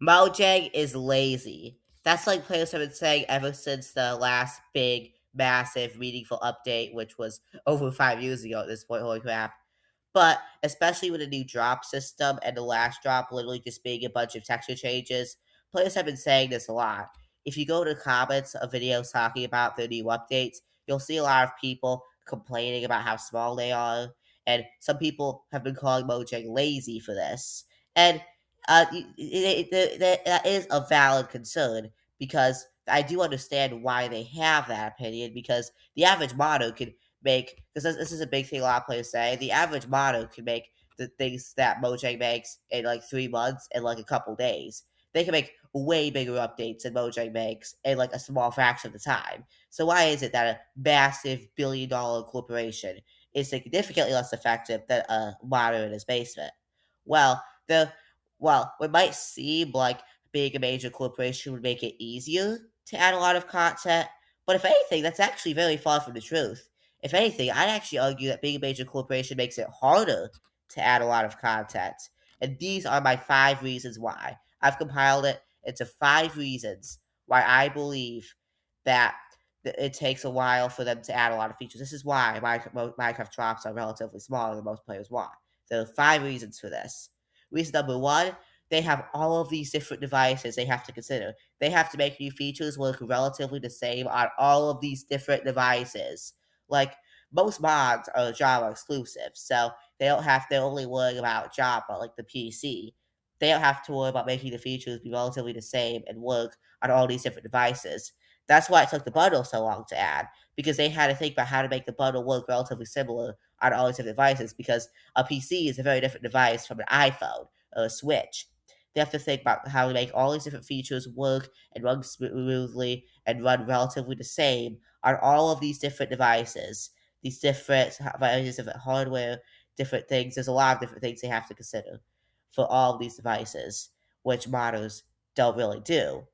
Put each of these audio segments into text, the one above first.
Mojang is lazy. That's like players have been saying ever since the last big, massive, meaningful update, which was over 5 years ago at this point. Holy crap. But especially with a new drop system and the last drop literally just being a bunch of texture changes, players have been saying this a lot. If you go to the comments of videos talking about the new updates, you'll see a lot of people complaining about how small they are, and some people have been calling Mojang lazy for this. And that is a valid concern because I do understand why they have that opinion because the average modder can make, because this is a big thing a lot of players say, the average modder can make the things that Mojang makes in like 3 months and like a couple days. They can make way bigger updates than Mojang makes in like a small fraction of the time. So why is it that a massive $1 billion corporation is significantly less effective than a modder in his basement? Well, it might seem like being a major corporation would make it easier to add a lot of content, but if anything, that's actually very far from the truth. If anything, I'd actually argue that being a major corporation makes it harder to add a lot of content. And these are my 5 reasons why. I've compiled it into 5 reasons why I believe that it takes a while for them to add a lot of features. This is why Minecraft drops are relatively smaller than most players want. There are 5 reasons for this. Reason number one, they have all of these different devices they have to consider. They have to make new features work relatively the same on all of these different devices. Like, most mods are Java exclusive, so they're only worrying about Java, like the PC. They don't have to worry about making the features be relatively the same and work on all these different devices. That's why it took the bundle so long to add, because they had to think about how to make the bundle work relatively similar on all these different devices, because a PC is a very different device from an iPhone or a Switch. They have to think about how to make all these different features work and run smoothly and run relatively the same on all of these different devices, these different varieties of hardware, different things. There's a lot of different things they have to consider for all of these devices, which modders don't really do.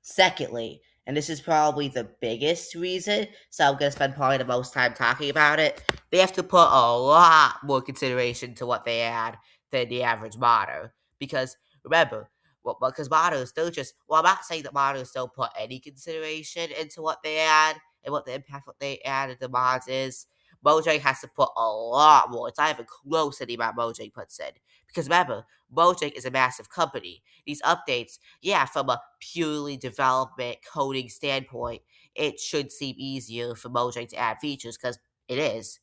Secondly, and this is probably the biggest reason, so I'm going to spend probably the most time talking about it, they have to put a lot more consideration to what they add than the average modder. Because remember, because modders, they're just, well, I'm not saying that modders don't put any consideration into what they add and what the impact what they add in the mods is. Mojang has to put a lot more. It's not even close to the amount Mojang puts in. Because remember, Mojang is a massive company. These updates, yeah, from a purely development coding standpoint, it should seem easier for Mojang to add features because it is.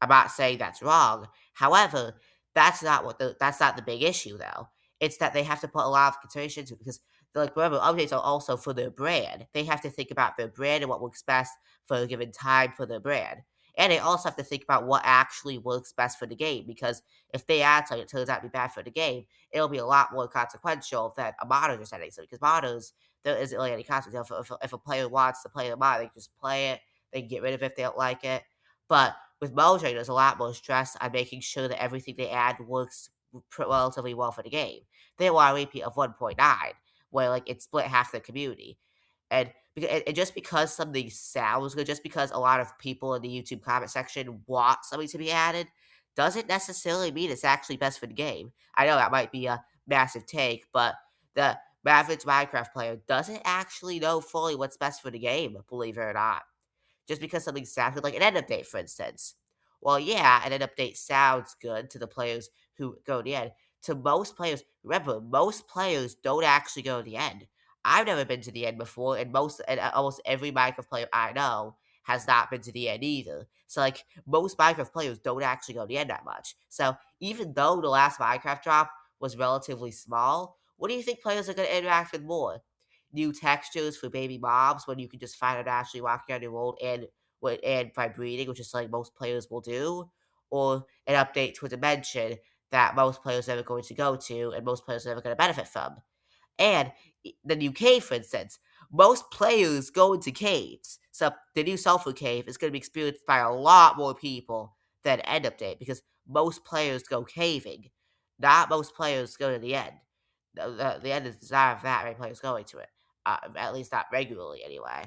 I'm not saying that's wrong. However, that's not the big issue though. It's that they have to put a lot of consideration to it because like remember updates are also for their brand. They have to think about their brand and what works best for a given time for their brand. And they also have to think about what actually works best for the game because if they add something that turns out to be bad for the game, it'll be a lot more consequential than a modder just adding something. Because modders, there isn't really any consequence. If a player wants to play the mod, they can just play it. They can get rid of it if they don't like it. But with Mojang, there's a lot more stress on making sure that everything they add works relatively well for the game. They want a repeat of 1.9, where like it split half the community. And just because something sounds good, just because a lot of people in the YouTube comment section want something to be added, doesn't necessarily mean it's actually best for the game. I know that might be a massive take, but the average Minecraft player doesn't actually know fully what's best for the game, believe it or not. Just because something sounds good, like an end update, for instance. Well, yeah, an end update sounds good to the players who go to the end. To most players, remember, most players don't actually go to the end. I've never been to the end before, and almost every Minecraft player I know has not been to the end either. So, like, most Minecraft players don't actually go to the end that much. So, even though the last Minecraft drop was relatively small, what do you think players are going to interact with more? New textures for baby mobs when you can just find it naturally walking on your world and by breeding, which is something most players will do, or an update to a dimension that most players are never going to go to and most players are never going to benefit from. And the new cave, for instance, most players go into caves. So the new sulfur cave is going to be experienced by a lot more people than end update because most players go caving. Not most players go to the end. The end is not that many players going to it. At least not regularly, anyway.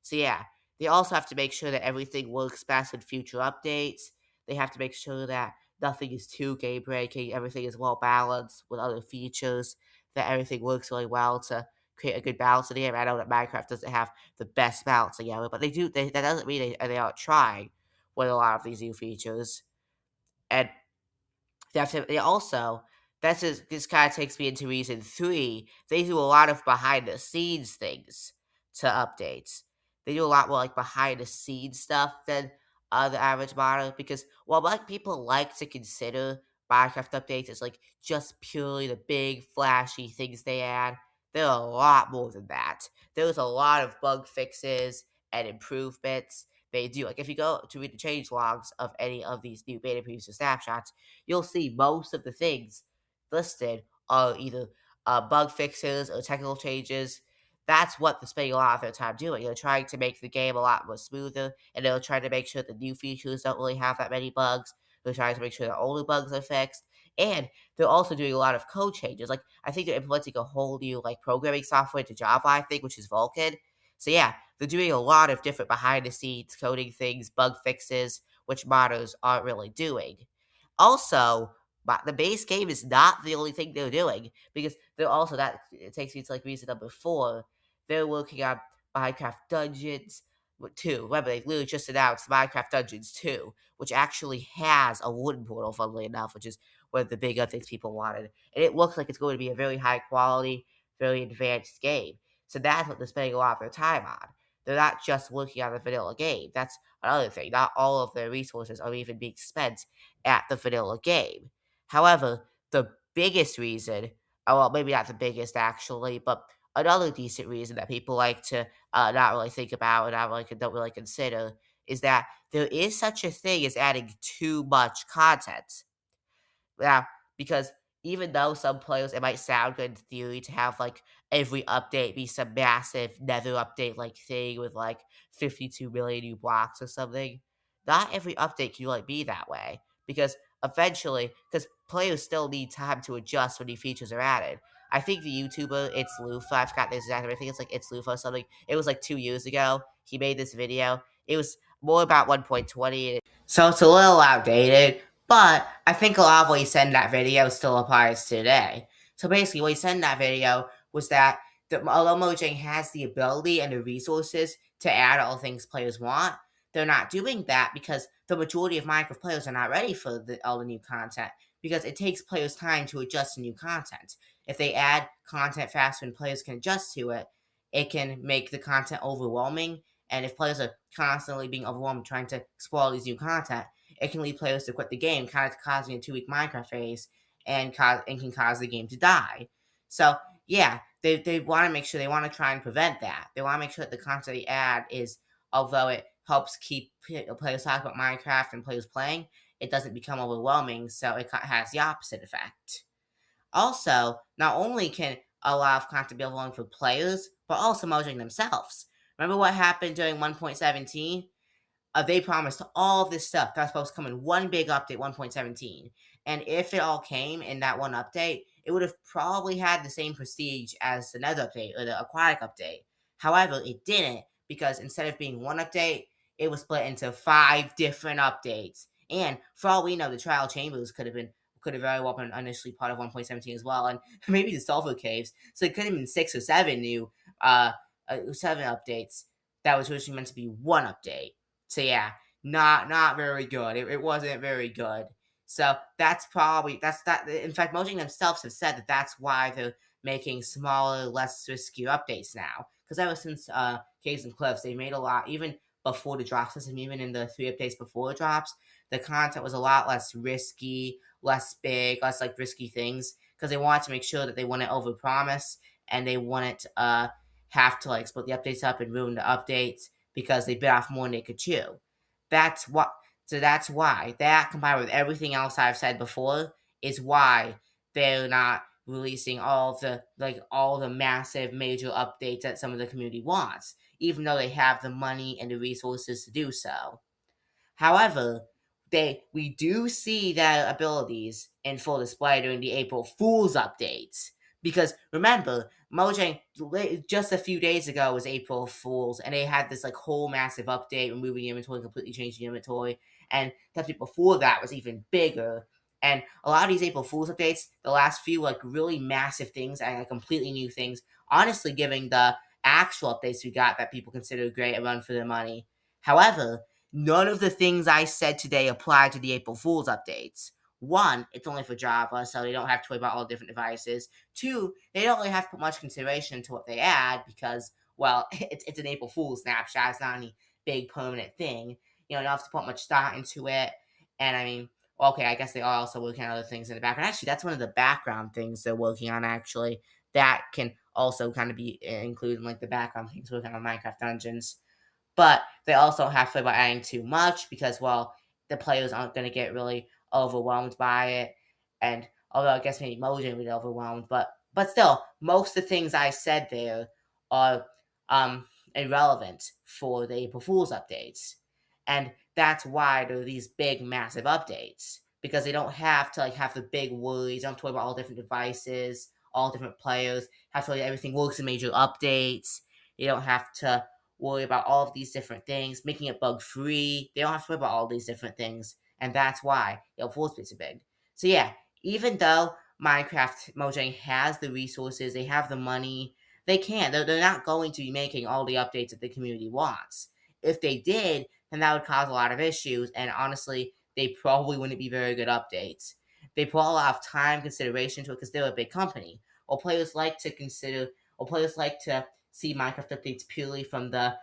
So yeah, they also have to make sure that everything works best in future updates. They have to make sure that nothing is too game breaking. Everything is well balanced with other features that everything works really well to create a good balance in the game. I know that Minecraft doesn't have the best balance together, but they do. That doesn't mean they aren't trying with a lot of these new features. And definitely also, this kind of takes me into reason 3. They do a lot of behind the scenes things to updates. They do a lot more like behind the scenes stuff than the average modder because while like people like to consider Minecraft updates as like just purely the big flashy things they add, there are a lot more than that. There's a lot of bug fixes and improvements they do. Like if you go to read the change logs of any of these new beta previews or snapshots, you'll see most of the things listed are either bug fixes or technical changes. That's what they're spending a lot of their time doing. They're trying to make the game a lot more smoother, and they're trying to make sure the new features don't really have that many bugs. They're trying to make sure the older bugs are fixed, and they're also doing a lot of code changes. Like I think they're implementing a whole new like programming software to Java, I think, which is Vulkan. So yeah, they're doing a lot of different behind the scenes coding things, bug fixes, which modders aren't really doing. Also, but the base game is not the only thing they're doing because they're also that it takes me to like reason number 4. They're working on Minecraft Dungeons 2. Remember, they literally just announced Minecraft Dungeons 2, which actually has a wooden portal, funnily enough, which is one of the big updates people wanted. And it looks like it's going to be a very high quality, very advanced game. So that's what they're spending a lot of their time on. They're not just working on the vanilla game. That's another thing. Not all of their resources are even being spent at the vanilla game. However, the biggest reason, well, maybe not the biggest actually, but another decent reason that people like to not really think about and not really don't really consider is that there is such a thing as adding too much content. Yeah, because even though some players, it might sound good in theory to have like every update be some massive Nether update like thing with like 52 million new blocks or something. Not every update can like be that way because eventually, because players still need time to adjust when new features are added. I think the YouTuber It's Lufa, I forgot this exact name. I think it's like It's Lufa or something. It was like 2 years ago. He made this video. It was more about 1.20, so it's a little outdated. But I think a lot of what he said in that video still applies today. So basically, what he said in that video was that although Mojang has the ability and the resources to add all things players want, they're not doing that because the majority of Minecraft players are not ready for all the new content because it takes players time to adjust to new content. If they add content faster and players can adjust to it, it can make the content overwhelming. And if players are constantly being overwhelmed trying to explore all these new content, it can lead players to quit the game, kind of causing a 2 week Minecraft phase and can cause the game to die. So yeah, they want to make sure they want to try and prevent that. They want to make sure that the content they add is, although it helps keep players talking about Minecraft and players playing, it doesn't become overwhelming, so it has the opposite effect. Also, not only can a lot of content be overwhelming for players, but also Mojang themselves. Remember what happened during 1.17? They promised all of this stuff that was supposed to come in one big update, 1.17. And if it all came in that one update, it would have probably had the same prestige as the Nether update or the Aquatic update. However, it didn't because instead of being one update, it was split into 5 different updates. And for all we know, the Trial Chambers could have very well been initially part of 1.17 as well, and maybe the Sulfur Caves. So it could have been 6 or 7 new 7 updates that was originally meant to be one update. So yeah, not very good. It wasn't very good. So that's probably that's that. In fact, Mojang themselves have said that that's why they're making smaller, less risky updates now. Because ever since Caves and Cliffs, they made a lot. Even before the drop system, even in the 3 updates before the drops, the content was a lot less risky, less big, less like risky things. Because they wanted to make sure that they wouldn't overpromise and they wouldn't have to like split the updates up and ruin the updates because they bit off more than they could chew. That's what. So that's why that combined with everything else I've said before is why they're not releasing all the massive major updates that some of the community wants, even though they have the money and the resources to do so. However, we do see their abilities in full display during the April Fool's updates. Because remember, Mojang just a few days ago was April Fool's, and they had this like whole massive update, removing the inventory, completely changing the inventory, and the update before that was even bigger. And a lot of these April Fool's updates, the last few like really massive things and like completely new things, honestly giving the actual updates we got that people consider great and run for their money. However, none of the things I said today apply to the April Fool's updates. One, it's only for Java, so they don't have to worry about all the different devices. Two, they don't really have to put much consideration into what they add because, well, it's an April Fool's snapshot. It's not any big permanent thing. You know, you don't have to put much thought into it. And I mean, okay, I guess they are also working on other things in the background. Actually, that's one of the background things they're working on, actually. That can also kind of be included in, like, the background things working on Minecraft Dungeons. But they also don't have to worry about adding too much because, well, the players aren't going to get really overwhelmed by it. And although I guess maybe Mojang would be overwhelmed, but still, most of the things I said there are irrelevant for the April Fool's updates. And that's why there are these big, massive updates. Because they don't have to like have the big worries, they don't have to worry about all different devices, all different players, have to everything works in major updates. You don't have to worry about all of these different things, making it bug free. They don't have to worry about all these different things, and that's why Full Space are big. So yeah, even though Minecraft Mojang has the resources, they have the money, they can't. They're not going to be making all the updates that the community wants. If they did, then that would cause a lot of issues, and honestly, they probably wouldn't be very good updates. They put a lot of time consideration to it because they're a big company. Or players like to consider, or players like to see Minecraft updates purely from the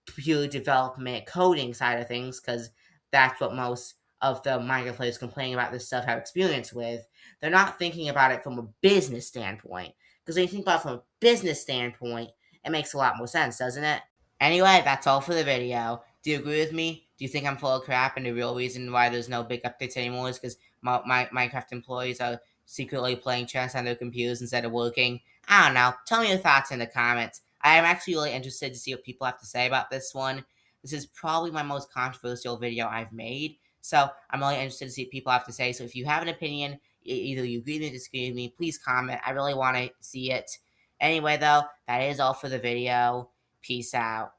pure development coding side of things because that's what most of the Minecraft players complaining about this stuff have experience with. They're not thinking about it from a business standpoint because when you think about it from a business standpoint, it makes a lot more sense, doesn't it? Anyway, that's all for the video. Do you agree with me? Do you think I'm full of crap and the real reason why there's no big updates anymore is because my Minecraft employees are secretly playing chess on their computers instead of working? I don't know. Tell me your thoughts in the comments. I am actually really interested to see what people have to say about this one. This is probably my most controversial video I've made, so I'm really interested to see what people have to say. So if you have an opinion, either you agree with me or disagree with me, please comment. I really want to see it. Anyway, though, that is all for the video. Peace out.